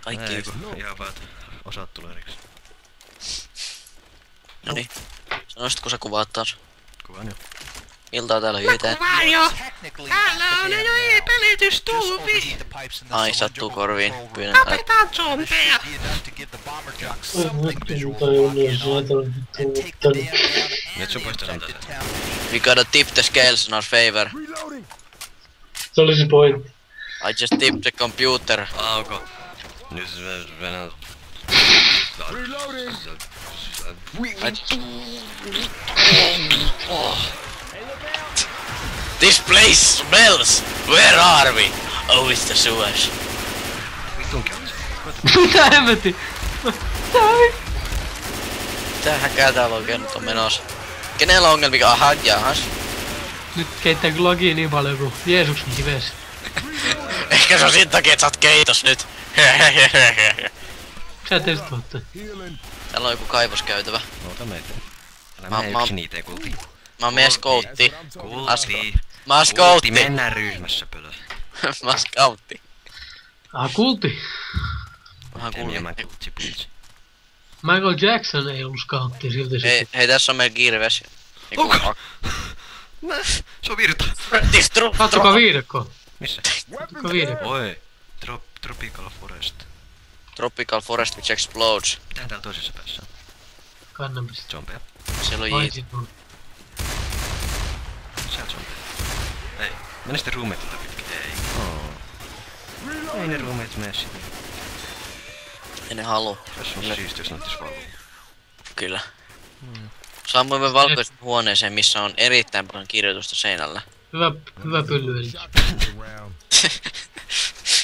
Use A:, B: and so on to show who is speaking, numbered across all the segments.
A: Kaikki
B: Ei kun ihan vaan, että osaat tulee eriks.
A: Noniin. Sanoisitko sä kuvaat taas?
B: Kuvaan jo.
A: Miltä täällä hyötään?
C: Kuvaan jo! Täällä on jo peletystuubi!
A: Ai, sattuu korviin. Pyydän
C: Tapetaan zombeja!
B: Nyt sun poistetaan tätä.
A: We gotta tip the scales in our favor.
D: Se oli se pointti.
A: I just tipped the computer.
B: Auko. Nyt mennään.
A: This place smells! Where are we? Oh, it's the sewers.
B: Vitun käydä.
D: Mitä hemmetti?
A: Mitä häkää täällä oikein nyt on menossa? Kenellä on ongelmia? Aha, jahas.
D: Nyt keittää kyllä logia niin paljon kuin Jeesuksen kivessä.
A: Ehkä se on sen takia, että sä oot keitos nyt.
D: Sä et edes tuotta.
A: Täällä on joku kaivoskäytävä.
B: Oota meitä. Älä
A: Mä-
B: mene
A: mä-
B: yksin niitä ei kulti.
A: Mä oon mies skoutti.
B: Kulti.
A: Mä oon skoutti.
B: Mennään ryhmässä pölö.
A: Mä oon skoutti.
D: Kulti.
A: Vähän
B: Enemmän
A: kuulin.
B: kultsi pultsi.
D: Michael Jackson ei ollut scoutti silti se.
A: Hei, tässä on meillä kirves.
B: Onko? Se on virta.
D: Katsokaa viidakko.
B: Missä?
D: Katsokaa viidakko.
B: Oi. Tropical Forest.
A: Tropical forest which explodes.
B: Mitähän täällä toisessa päässä on?
D: Kannabis.
B: Zombeja.
A: Siellä on
D: Mainitsin tuon.
B: Sieltä zombeja. Ei. Mene sitten ruumeilta pitkin. Ei. Ei ne ruumeit mene sitten.
A: Ei ne haluu.
B: Jos on siistiä, jos näyttis valuu.
A: Kyllä. Sammuimme valkoisen huoneeseen, missä on erittäin paljon kirjoitusta seinällä.
D: Hyvä pylly eli.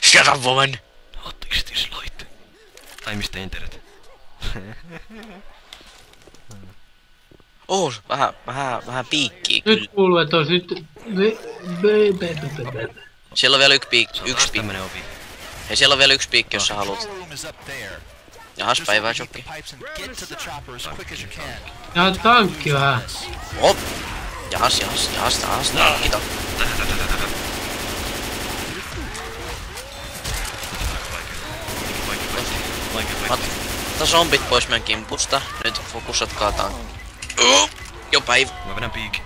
A: Shut up, woman!
B: Ottiko this light? Tai mistä internet?
A: Vähän piikkiä kyllä.
D: Nyt kuuluu, että ois nyt...
A: Siellä on vielä yksi
B: Se on taas
A: piikki.
B: tämmönen ovi.
A: Hei, siellä on vielä yksi piikki, jos sä haluat. Jahas, päivää, Jokki.
D: Ja tankki vähän.
A: Hop! Jahas, tankito.
B: Vaikea.
A: Ota zombit pois meidän kimpusta. Nyt fokusatkaa tankki. Jo päivä.
B: Mä vedän piikin.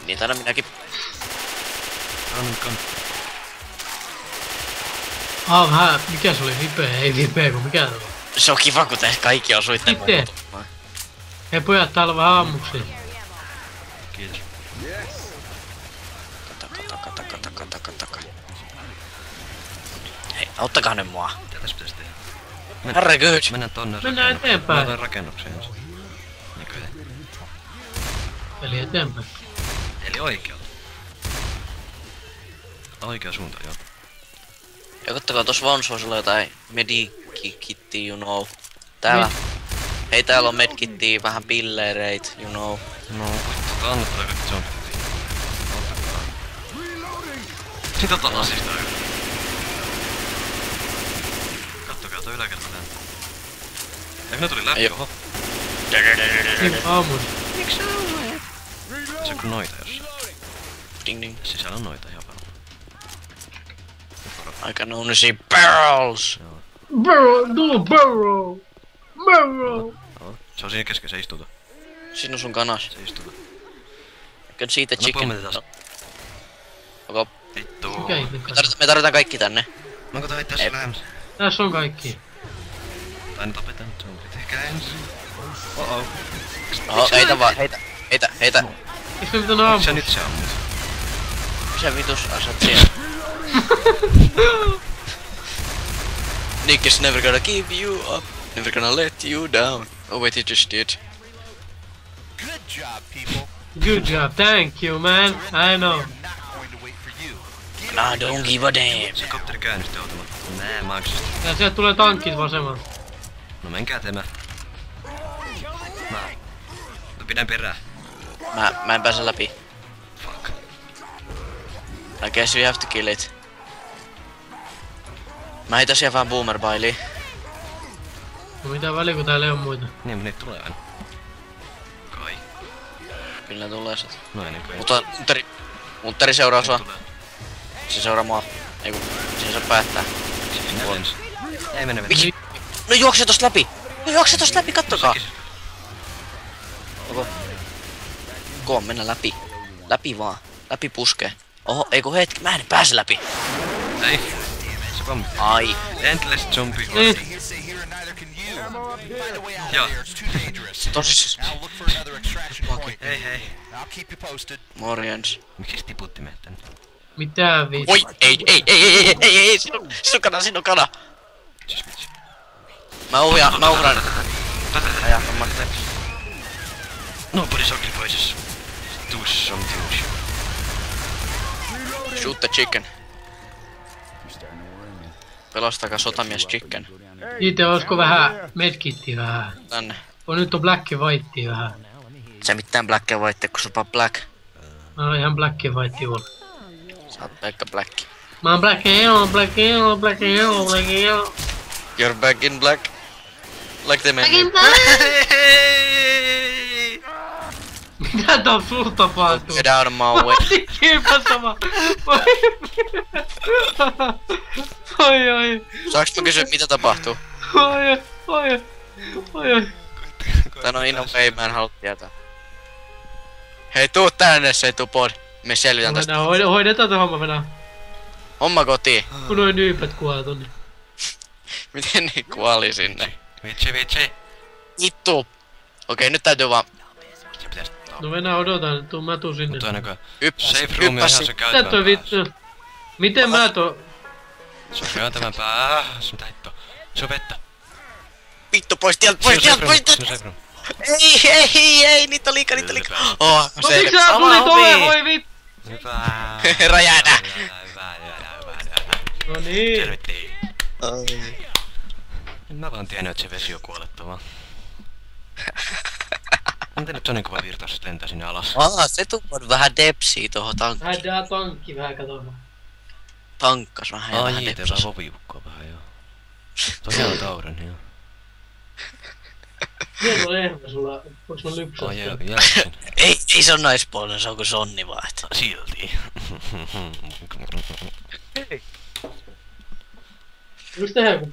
A: Niin taidan minäkin.
B: Rankan.
D: Vähän, mikä se oli? Vipeä, ei vipeä, kun mikä se oli?
A: Se on kiva, kun te kaikki osuitte mun
D: Miten?
A: kotomaan.
D: Hei pojat, täällä on vähän ammuksia.
B: Kiitos.
A: Taka. Hei, auttakaa ne mua.
B: Mitä tässä pitäis tehdä?
A: Herregud.
B: Mennään tonne
D: Mennään eteenpäin.
B: Mä otan rakennukseen ensin. Näköjään.
D: Eli eteenpäin.
B: Eli oikealta. Oikea suunta, joo.
A: Ja kattokaa, tossa Vonsvoisella jotain medikittiä, you know. Täällä. Hei, täällä on medkittiä, vähän pillereit, you know.
B: No, annetaan kaikki zombit heti. Ottakaa. Sit otan lasista yli. Kattokaa toi yläkerta lentää. Eikö ne tuli läpi?
A: Ei
B: Oho.
D: Niin ammun.
B: Se on kuin noita jossain.
A: Ding ding.
B: Sisällä on noita ihan paljon.
A: I can only see barrels!
B: Joo.
D: Barrow!
B: Joo. Se on siinä kesken, se istuuta.
A: Siinä on sun kanas.
B: Se istuuta.
A: I can see the
B: Anna
A: chicken.
B: pommetti taas.
A: Okay.
B: Vittu.
D: Mikä ihme
A: Me tarvitaan kaikki tänne.
B: Onko toi tässä
A: Ei.
B: lähemmäs?
D: Tässä on kaikki.
B: Tai ne tapetaan zombit ehkä ensin. Oh.
A: Oho, heitä vaan, heitä.
D: Eikö me pitänyt
B: Onko se
D: ammua?
B: nyt se ammut?
A: Missä vitus asat siellä? Nick is never gonna give you up. Never gonna let you down. Oh wait, he just did.
E: Good job, people.
D: Good job, thank you man. I know.
E: Not going to wait for you.
A: Nah, don't give a damn.
B: Se kopteri käynnisti automaattisesti. Nää maksista.
D: Ja sieltä tulee tankit vasemmalta.
B: No menkää temä. No pidän perää.
A: Mä en pääse läpi.
B: Fuck.
A: I guess we have to kill it. Mä heitän siellä vähän boomerbailia.
D: No mitä väliä kun täällä ei oo muita.
B: Niin, mut niitä tulee aina. Kai.
A: Kyllä ne tulee sit.
B: No ennen kuin
A: Mutta Mutteri seuraa sua.
B: tulee.
A: Se seuraa mua. Ei kun, siinä saa päättää.
B: Siinä lens. Ei mene vettä.
A: Miksi? No juokse tosta läpi! No juokse tosta läpi, kattokaa! Onko? Koon mennä läpi. Läpi vaan. Läpi puskee. Oho, eiku hetki, mä en pääse läpi.
B: Ei. Se pommi.
A: Ai.
B: Endless zombie.
E: Here, say here, and neither can you. Find a way out of
B: Joo.
E: there. It's too dangerous.
A: Tosissaan.
E: Now look for another extraction point.
B: Hei hei.
E: I'll keep you posted.
A: Morjens.
B: Miksi tiputti meitä tänne?
D: Mitä vittu?
A: Oi, ei, sinun kana.
B: Siis vitsi.
A: Mä uhran. Aja, hommatte.
B: Nobody sacrifices. Do something.
A: Shoot the chicken. Pelastakaa sotamies chicken.
D: Itse olisiko vähän medkittiä vähän?
A: Tänne.
D: On nyt on black ja white vähän.
A: Se mitään black ja white, kun sulla on black.
D: Mä oon ihan black ja white juolla.
A: Sä oot pelkkä black.
D: Mä oon black and yellow, black and yellow, black and yellow, black and yellow.
A: You're back in black. Like the menu.
D: Mitä tää sulla tapahtuu?
A: Get out of my way.
D: Kiipä sama. Oi.
A: Saaks mä kysyä mitä tapahtuu?
D: Oi.
A: Tän on inno ei, mä en halua tietää. Hei tuu tänne se tupod. Me selvitään tästä.
D: Hoidetaan tää homma venää.
A: Homma kotiin.
D: Kun noin nyypät kuolee tonne.
A: Miten niin kuoli sinne?
B: Vitsi.
A: Vittu. Okei, nyt täytyy vaan
B: Se pitäis...
D: No venää odotan, mä tuun sinne.
B: Mutta ainakaan...
A: hyppäs.
B: Safe room on ihan se
D: Mitä
B: käytävän
D: toi vittu? Miten mä to...
B: Se on käytävän päässä. Mitä hittoa? Se on vettä.
A: Vittu pois tieltä.
B: Se on safe room.
A: Ei, niitä on liikaa. Oh,
D: No miksi sä tulit oveen, voi vittu?
B: Hyvä.
A: Räjähdä.
B: Hyvä.
D: No niin.
B: Tervettiin. En mä vaan tiennyt, että se vesi on kuolettavaa. Entä nyt Sonin kuva virtaus lentää sinne alas?
A: Se tupod vähän depsii tohon tankkiin.
D: Lähdään tankki vähän katsomaan.
A: Tankkas vähän ja vähän
B: Jiite
A: depsas.
B: vaan voviukkoa vähän joo. Tosiaan tauran joo.
D: Hieno lehmä sulla, voiks mä lypsää
B: Ai joo,
D: sitä?
B: jälkeen.
A: Ei se on naispuolinen, se on kuin sonni vaan.
B: Silti.
D: Miksi tehdään kun